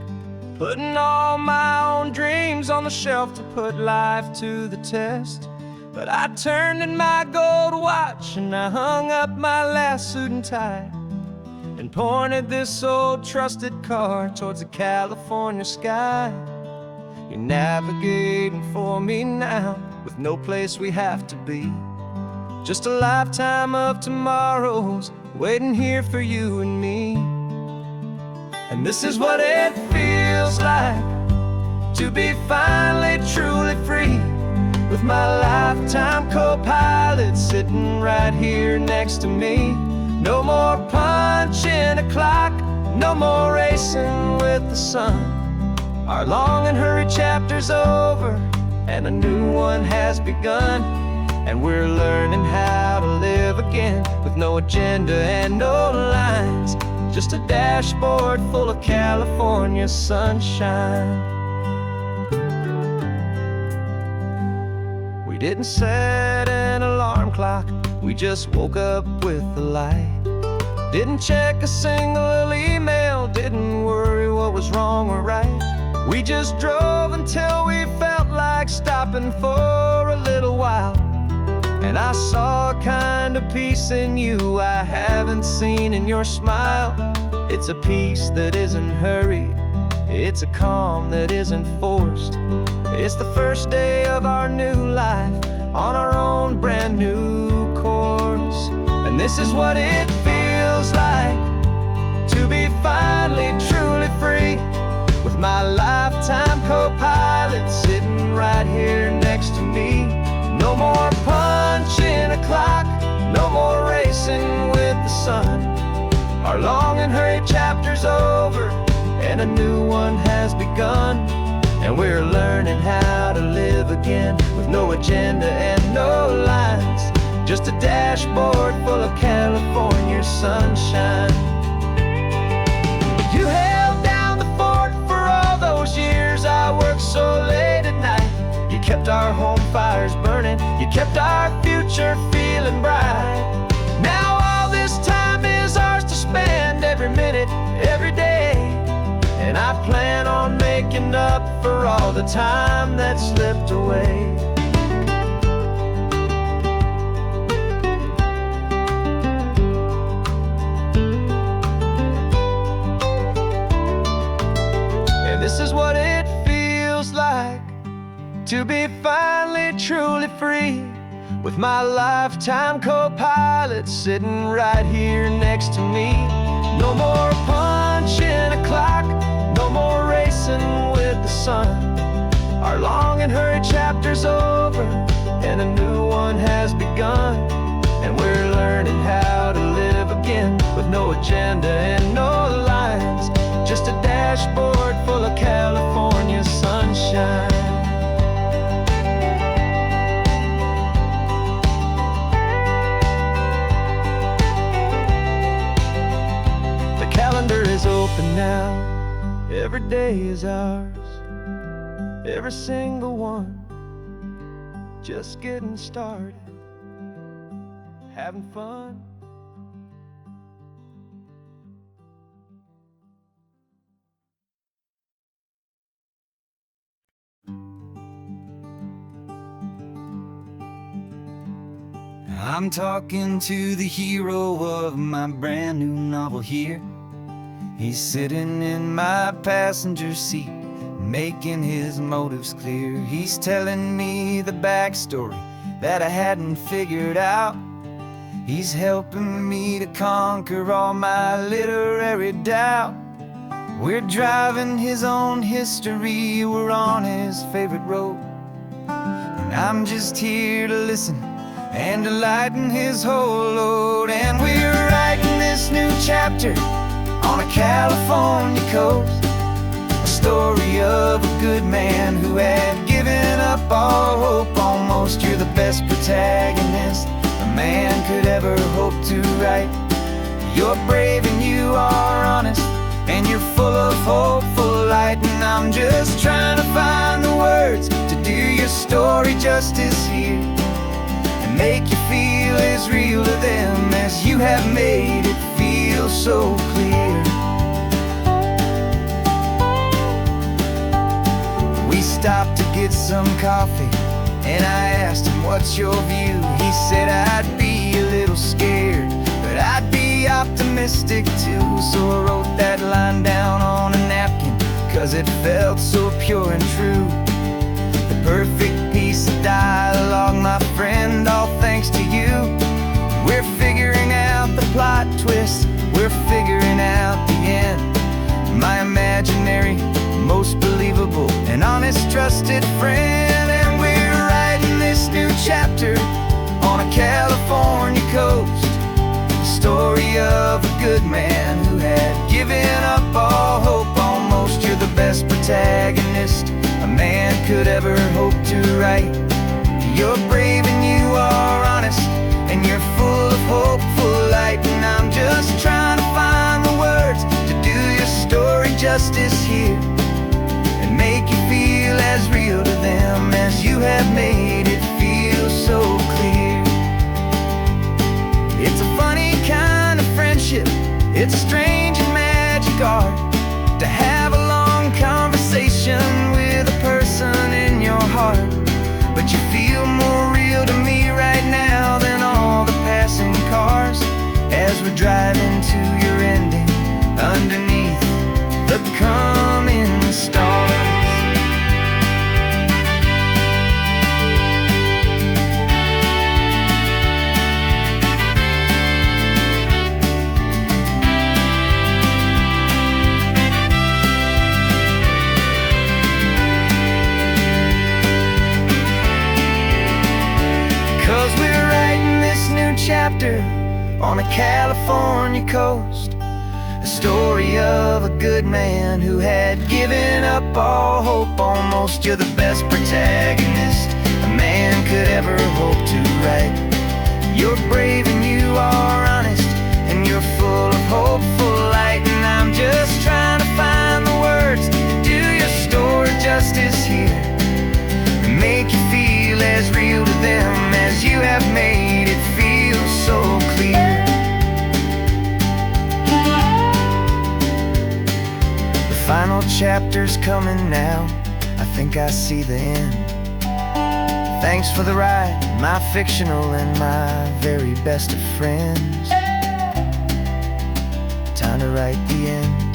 Speaker 1: putting all my own dreams on the shelf to put life to the test. But I turned in my gold watch and I hung up my last suit and tie, and pointed this old trusted car towards the California sky. You're navigating for me now, with no place we have to be, just a lifetime of tomorrows waiting here for you and me. And this is what it feels like to be finally truly free, with my lifetime co-pilot sitting right here next to me. No more punching a clock, no more racing with the sun. Our long and hurried chapter's over and a new one has begun. And we're learning how to live again, with no agenda and no lines, just a dashboard full of California sunshine. We didn't set an alarm clock, we just woke up with the light. Didn't check a single email, didn't worry what was wrong or right. We just drove until we felt like stopping for a little while. And I saw a kind of peace in you I haven't seen in your smile. It's a peace that isn't hurried, it's a calm that isn't forced. It's the first day of our new life on our own brand new course. And this is what it feels like my lifetime co-pilot sitting right here next to me. No more punching a clock, no more racing with the sun. Our long and hurried chapter's over, and a new one has begun. And we're learning how to live again, with no agenda and no lines, just a dashboard full of California sunshine. You held down the fort for all those years I worked so late at night. You kept our home fires burning, you kept our future feeling bright. Now all this time is ours to spend, every minute, every day. And I plan on making up for all the time that slipped away. And this is what it feels like to be finally truly free, with my lifetime co-pilot sitting right here next to me. No more punching a clock, no more racing with the sun. Our long and hurried chapter's over, and a new one has begun. And we're learning how to live again, with no agenda and no lines, just a dashboard full of California sunshine. The calendar is open now, every day is ours, every single one, just getting started, having fun.
Speaker 2: I'm talking to the hero of my brand new novel here. He's sitting in my passenger seat, making his motives clear. He's telling me the backstory that I hadn't figured out. He's helping me to conquer all my literary doubt. We're driving his own history, we're on his favorite road, and I'm just here to listen and to lighten his whole load. And we're writing this new chapter on a California coast, a story of a good man who had given up all hope almost. You're the best protagonist a man could ever hope to write. You're brave and you are honest, and you're full of hopeful light. And I'm just trying to find the words to do your story justice here, and make you feel as real to them as you have made it feel so clear. We stopped to get some coffee, and I asked him, what's your view? He said, I'd be a little scared, but I'd be optimistic too. So I wrote that line down on a napkin, 'cause it felt so pure and true. The perfect piece of dialogue, my friend, all thanks to you. We're figuring out the plot twist, we're figuring out the end. My imaginary, most believable and honest trusted friend. And we're writing this new chapter on a California coast, the story of a good man who had given up all hope almost. You're the best protagonist a man could ever hope to write. You're brave and you are honest, and you're full of hopeful light. And I'm just trying to find the words to do your story justice here, and make you feel as real to them as you have made it feel so clear. It's a funny kind of friendship, it's a strange and magic art to have a long conversation with a person in your heart. But you feel more real to me right now than all the passing cars, as we're driving to your ending underneath the coming stars.
Speaker 1: chapter on a California coast, a story of a good man who had given up all hope almost. You're the best protagonist a man could ever hope to write. You're brave and you are honest, and you're full of hopeful light. And I'm just trying to find the words to do your story justice here, and make you feel as real to them as you have made it feel so clear. The final chapter's coming now, I think I see the end. Thanks for the ride, my fictional and my very best of friends. Time to write the end.